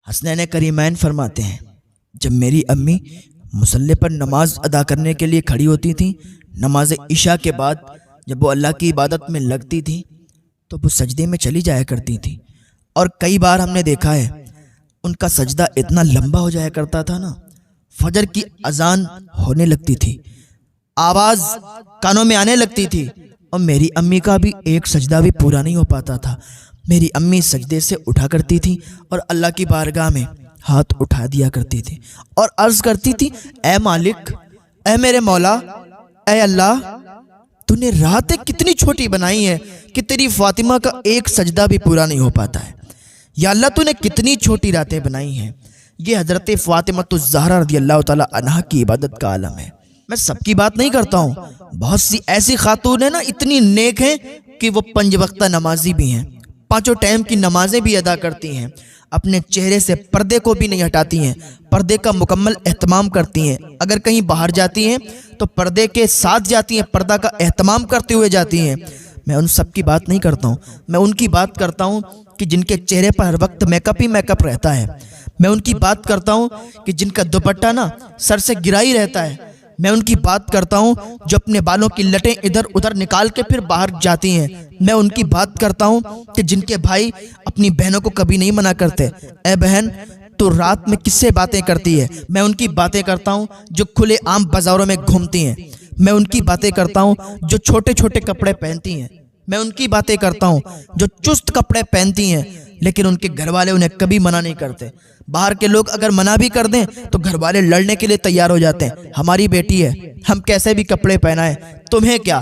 حسنین کریمین فرماتے ہیں جب میری امی مصلی پر نماز ادا کرنے کے لیے کھڑی ہوتی تھیں، نماز عشاء کے بعد جب وہ اللہ کی عبادت میں لگتی تھیں تو وہ سجدے میں چلی جایا کرتی تھیں، اور کئی بار ہم نے دیکھا ہے ان کا سجدہ اتنا لمبا ہو جایا کرتا تھا نا، فجر کی اذان ہونے لگتی تھی، آواز کانوں میں آنے لگتی تھی، اور میری امی کا بھی ایک سجدہ بھی پورا نہیں ہو پاتا تھا۔ میری امی سجدے سے اٹھا کرتی تھی اور اللہ کی بارگاہ میں ہاتھ اٹھا دیا کرتی تھی اور عرض کرتی تھی، اے مالک، اے میرے مولا، اے اللہ، تو نے راتیں کتنی چھوٹی بنائی ہیں کہ تیری فاطمہ کا ایک سجدہ بھی پورا نہیں ہو پاتا ہے۔ یا اللہ، تو نے کتنی چھوٹی راتیں بنائی ہیں۔ یہ حضرت فاطمہ الزہرا رضی اللہ تعالی عنہا کی عبادت کا عالم ہے۔ میں سب کی بات نہیں کرتا ہوں، بہت سی ایسی خاتون ہیں نا، اتنی نیک ہیں کہ وہ 5 وقتہ نمازی بھی ہیں، 5 ٹائم کی نمازیں بھی ادا کرتی ہیں، اپنے چہرے سے پردے کو بھی نہیں ہٹاتی ہیں، پردے کا مکمل اہتمام کرتی ہیں، اگر کہیں باہر جاتی ہیں تو پردے کے ساتھ جاتی ہیں، پردہ کا اہتمام کرتے ہوئے جاتی ہیں۔ میں ان سب کی بات نہیں کرتا ہوں، میں ان کی بات کرتا ہوں کہ جن کے چہرے پر ہر وقت make up he make up رہتا ہے۔ میں ان کی بات کرتا ہوں کہ جن کا دوپٹہ نا سر سے گرا ہی رہتا ہے۔ میں ان کی بات کرتا ہوں جو اپنے بالوں کی لٹیں ادھر ادھر نکال کے پھر باہر جاتی ہیں۔ میں ان کی بات کرتا ہوں کہ جن کے بھائی اپنی بہنوں کو کبھی نہیں منع کرتے، اے بہن تو رات میں کس سے باتیں کرتی ہے۔ میں ان کی باتیں کرتا ہوں جو کھلے عام بازاروں میں گھومتی ہیں۔ میں ان کی باتیں کرتا ہوں جو چھوٹے چھوٹے کپڑے پہنتی ہیں۔ میں ان کی باتیں کرتا ہوں جو چست کپڑے پہنتی ہیں، لیکن ان کے گھر والے انہیں کبھی منع نہیں کرتے۔ باہر کے لوگ اگر منع بھی کر دیں تو گھر والے لڑنے کے لیے تیار ہو جاتے ہیں، ہماری بیٹی ہے، ہم کیسے بھی کپڑے پہنائیں، تمہیں کیا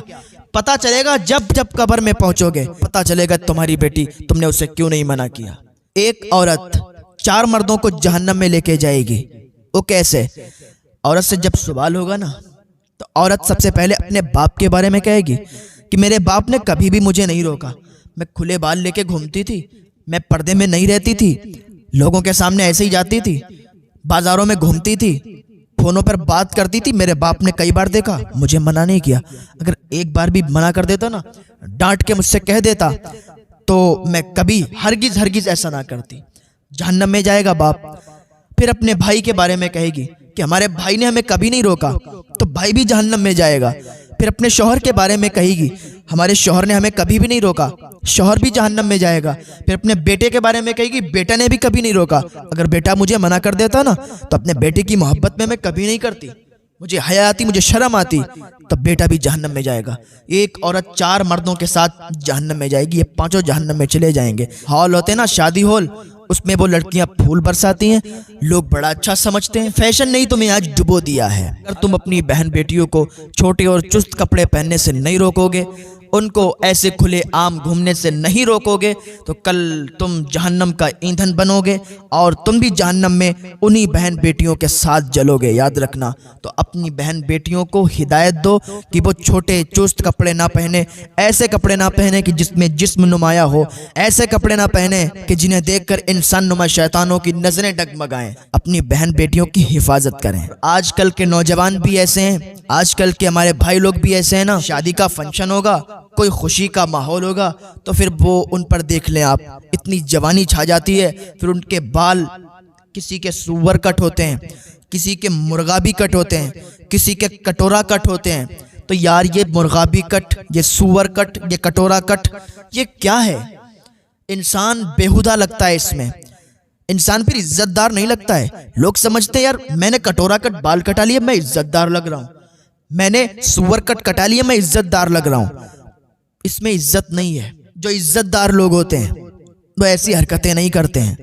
پتہ چلے گا جب قبر میں پہنچو گے، پتہ چلے گا تمہاری بیٹی، تم نے اسے کیوں نہیں منع کیا۔ ایک عورت 4 مردوں کو جہنم میں لے کے جائے گی، وہ کیسے؟ عورت سے جب سوال ہوگا نا تو عورت سب سے پہلے اپنے باپ کے بارے میں کہے گی کہ میرے باپ نے کبھی بھی مجھے نہیں روکا، میں کھلے بال لے کے گھومتی تھی، میں پردے میں نہیں رہتی تھی، لوگوں کے سامنے ایسے ہی جاتی تھی، بازاروں میں گھومتی تھی، فونوں پر بات کرتی تھی، میرے باپ نے کئی بار دیکھا، مجھے منع نہیں کیا۔ اگر ایک بار بھی منع کر دیتا نا، ڈانٹ کے مجھ سے کہہ دیتا، تو میں کبھی ہرگز ایسا نہ کرتی۔ جہنم میں جائے گا باپ۔ پھر اپنے بھائی کے بارے میں کہے گی کہ ہمارے بھائی نے ہمیں کبھی نہیں روکا، تو بھائی بھی جہنم میں جائے گا۔ پھر اپنے شوہر کے بارے میں کہے گی ہمارے شوہر نے ہمیں کبھی بھی نہیں روکا، شوہر بھی جہنم میں جائے گا۔ پھر اپنے بیٹے کے بارے میں کہے گی بیٹا نے بھی کبھی نہیں روکا، اگر بیٹا مجھے منع کر دیتا نا تو اپنے بیٹے کی محبت میں کبھی نہیں کرتی، مجھے حیا آتی، مجھے شرم آتی، تب بیٹا بھی جہنم میں جائے گا۔ ایک عورت 4 مردوں کے ساتھ جہنم میں جائے گی، یہ 5 جہنم میں چلے جائیں گے۔ ہال ہوتے ہیں نا، شادی ہال، اس میں وہ لڑکیاں پھول برساتی ہیں، لوگ بڑا اچھا سمجھتے ہیں، فیشن نہیں تمہیں آج ڈبو دیا ہے۔ اگر تم اپنی بہن بیٹیوں کو چھوٹے اور چست کپڑے پہننے سے نہیں روکو گے، ان کو ایسے کھلے عام گھومنے سے نہیں روکو گے، تو کل تم جہنم کا ایندھن بنو گے اور تم بھی جہنم میں انہی بہن بیٹیوں کے ساتھ جلو گے۔ یاد رکھنا، تو اپنی بہن بیٹیوں کو ہدایت دو کہ وہ چھوٹے چست کپڑے نہ پہنے، ایسے کپڑے نہ پہنے کہ جس میں جسم نمایاں ہو، ایسے کپڑے نہ پہنے کہ جنہیں دیکھ کر انسان نما شیطانوں کی نظریں ڈگمگائیں۔ اپنی بہن بیٹیوں کی حفاظت کریں۔ آج کل کے نوجوان بھی ایسے ہیں، آج کل کے ہمارے بھائی لوگ بھی ایسے ہیں نا، شادی کا فنکشن ہوگا، کوئی خوشی کا ماحول ہوگا تو پھر وہ ان پر دیکھ لیں آپ، اتنی جوانی چھا جاتی ہے، پھر ان کے بال کسی کے سور کٹ ہوتے ہیں، کسی کے مرغابی کٹ ہوتے ہیں، کسی کے کٹورا کٹ ہوتے ہیں۔ تو یار یہ مرغابی کٹ، یہ سور کٹ، یہ کٹورا کٹ، یہ کیا ہے؟ انسان بیہودہ لگتا ہے اس میں، انسان پھر عزت دار نہیں لگتا ہے۔ لوگ سمجھتے ہیں یار میں نے کٹورا کٹ بال کٹا لیا میں عزت دار لگ رہا ہوں، میں نے سور کٹ کٹا لیا میں عزت دار لگ رہا ہوں۔ اس میں عزت نہیں ہے۔ جو عزت دار لوگ ہوتے ہیں وہ ایسی حرکتیں نہیں کرتے ہیں۔